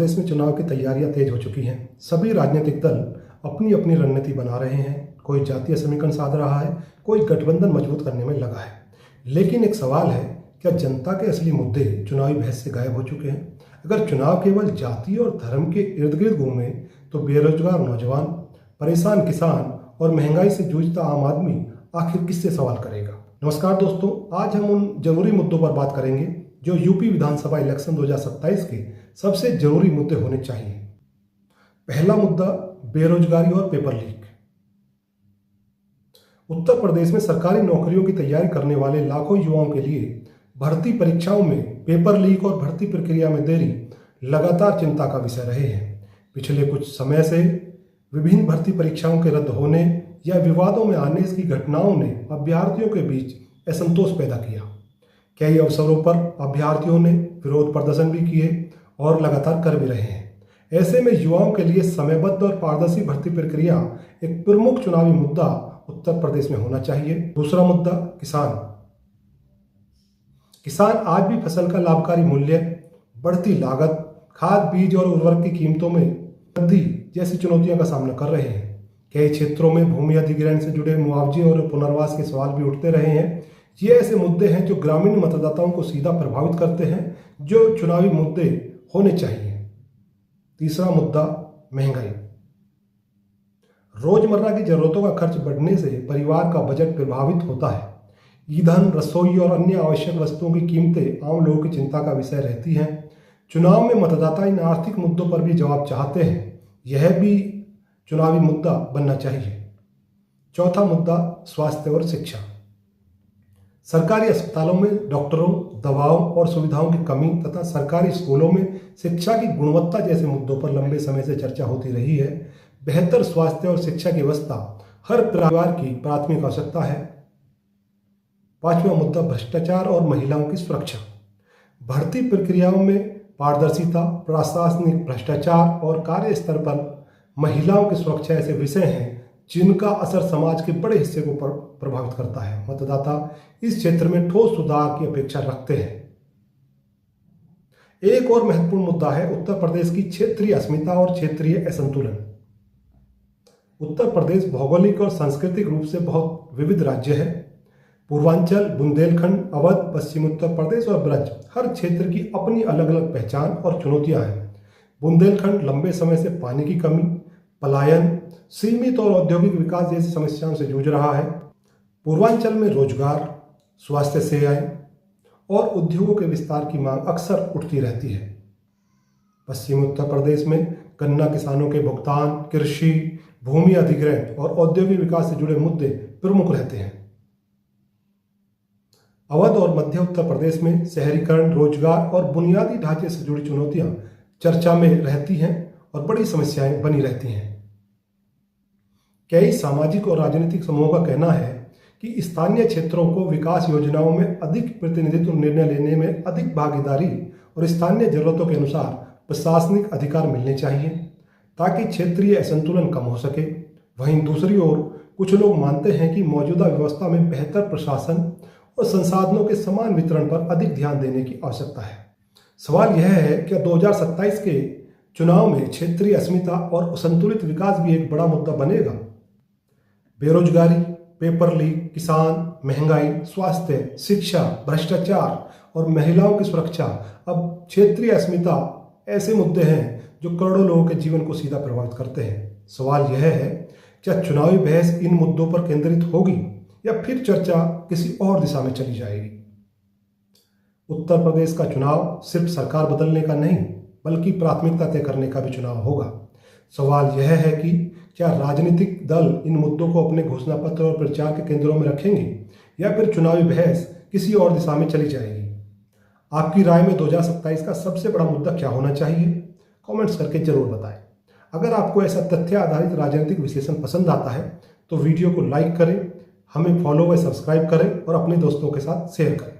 प्रदेश में चुनाव की तैयारियां तेज हो चुकी हैं। सभी राजनीतिक दल अपनी अपनी रणनीति बना रहे हैं। कोई जातीय समीकरण साध रहा है, कोई गठबंधन मजबूत करने में लगा है। लेकिन एक सवाल है, क्या जनता के असली मुद्दे चुनावी बहस से गायब हो चुके हैं? अगर चुनाव केवल जाति और धर्म के इर्द गिर्द घूमे तो बेरोजगार नौजवान, परेशान किसान और महंगाई से जूझता आम आदमी आखिर किससे सवाल करेगा? नमस्कार दोस्तों, आज हम उन जरूरी मुद्दों पर बात करेंगे जो यूपी विधानसभा इलेक्शन 2027 के सबसे जरूरी मुद्दे होने चाहिए। पहला मुद्दा, बेरोजगारी और पेपर लीक। उत्तर प्रदेश में सरकारी नौकरियों की तैयारी करने वाले लाखों युवाओं के लिए भर्ती परीक्षाओं में पेपर लीक और भर्ती प्रक्रिया में देरी लगातार चिंता का विषय रहे हैं। पिछले कुछ समय से विभिन्न भर्ती परीक्षाओं के रद्द होने या विवादों में आने की घटनाओं ने अभ्यर्थियों के बीच असंतोष पैदा किया। कई अवसरों पर अभ्यर्थियों ने विरोध प्रदर्शन भी किए और लगातार कर भी रहे हैं। ऐसे में युवाओं के लिए समयबद्ध और पारदर्शी भर्ती प्रक्रिया एक प्रमुख चुनावी मुद्दा उत्तर प्रदेश में होना चाहिए। दूसरा मुद्दा, किसान। किसान आज भी फसल का लाभकारी मूल्य, बढ़ती लागत, खाद, बीज और उर्वरक की कीमतों में वृद्धि जैसी चुनौतियों का सामना कर रहे हैं। कई क्षेत्रों में भूमि अधिग्रहण से जुड़े मुआवजे और पुनर्वास के सवाल भी उठते रहे हैं। ये ऐसे मुद्दे हैं जो ग्रामीण मतदाताओं को सीधा प्रभावित करते हैं, जो चुनावी मुद्दे होने चाहिए। तीसरा मुद्दा, महंगाई। रोजमर्रा की जरूरतों का खर्च बढ़ने से परिवार का बजट प्रभावित होता है। ईंधन, रसोई और अन्य आवश्यक वस्तुओं की कीमतें आम लोगों की चिंता का विषय रहती हैं। चुनाव में मतदाता इन आर्थिक मुद्दों पर भी जवाब चाहते हैं। यह भी चुनावी मुद्दा बनना चाहिए। चौथा मुद्दा, स्वास्थ्य और शिक्षा। सरकारी अस्पतालों में डॉक्टरों, दवाओं और सुविधाओं की कमी तथा सरकारी स्कूलों में शिक्षा की गुणवत्ता जैसे मुद्दों पर लंबे समय से चर्चा होती रही है। बेहतर स्वास्थ्य और शिक्षा की व्यवस्था हर परिवार की प्राथमिक आवश्यकता है। पांचवा मुद्दा, भ्रष्टाचार और महिलाओं की सुरक्षा। भर्ती प्रक्रियाओं में पारदर्शिता, प्रशासनिक भ्रष्टाचार और कार्य स्तर पर महिलाओं की सुरक्षा ऐसे विषय हैं जिनका असर समाज के बड़े हिस्से को प्रभावित करता है। मतदाता इस क्षेत्र में ठोस सुधार की अपेक्षा रखते हैं। एक और महत्वपूर्ण मुद्दा है उत्तर प्रदेश की क्षेत्रीय अस्मिता और क्षेत्रीय असंतुलन। उत्तर प्रदेश भौगोलिक और सांस्कृतिक रूप से बहुत विविध राज्य है। पूर्वांचल, बुंदेलखंड, अवध, पश्चिम उत्तर प्रदेश और ब्रज, हर क्षेत्र की अपनी अलग अलग पहचान और चुनौतियां हैं। बुंदेलखंड लंबे समय से पानी की कमी, पलायन, सीमित और औद्योगिक विकास जैसी समस्याओं से जूझ रहा है। पूर्वांचल में रोजगार, स्वास्थ्य सेवाएं और उद्योगों के विस्तार की मांग अक्सर उठती रहती है। पश्चिमी उत्तर प्रदेश में गन्ना किसानों के भुगतान, कृषि, भूमि अधिग्रहण और औद्योगिक विकास से जुड़े मुद्दे प्रमुख रहते हैं। अवध और मध्य उत्तर प्रदेश में शहरीकरण, रोजगार और बुनियादी ढांचे से जुड़ी चुनौतियां चर्चा में रहती हैं और बड़ी समस्याएं बनी रहती हैं। कई सामाजिक और राजनीतिक समूहों का कहना है कि स्थानीय क्षेत्रों को विकास योजनाओं में अधिक प्रतिनिधित्व, निर्णय लेने में अधिक भागीदारी और स्थानीय जरूरतों के अनुसार प्रशासनिक अधिकार मिलने चाहिए ताकि क्षेत्रीय असंतुलन कम हो सके। वहीं दूसरी ओर कुछ लोग मानते हैं कि मौजूदा व्यवस्था में बेहतर प्रशासन और संसाधनों के समान वितरण पर अधिक ध्यान देने की आवश्यकता है। सवाल यह है कि 2027 के चुनाव में क्षेत्रीय अस्मिता और असंतुलित विकास भी एक बड़ा मुद्दा बनेगा। बेरोजगारी, पेपर लीक, किसान, महंगाई, स्वास्थ्य, शिक्षा, भ्रष्टाचार और महिलाओं की सुरक्षा, अब क्षेत्रीय अस्मिता ऐसे मुद्दे हैं जो करोड़ों लोगों के जीवन को सीधा प्रभावित करते हैं। सवाल यह है, क्या चुनावी बहस इन मुद्दों पर केंद्रित होगी या फिर चर्चा किसी और दिशा में चली जाएगी? उत्तर प्रदेश का चुनाव सिर्फ सरकार बदलने का नहीं, बल्कि प्राथमिकता तय करने का भी चुनाव होगा। सवाल यह है कि क्या राजनीतिक दल इन मुद्दों को अपने घोषणा पत्र और प्रचार के केंद्रों में रखेंगे या फिर चुनावी बहस किसी और दिशा में चली जाएगी? आपकी राय में 2027 का सबसे बड़ा मुद्दा क्या होना चाहिए? कमेंट्स करके जरूर बताएं। अगर आपको ऐसा तथ्य आधारित राजनीतिक विश्लेषण पसंद आता है तो वीडियो को लाइक करें, हमें फॉलो व सब्सक्राइब करें और अपने दोस्तों के साथ शेयर करें।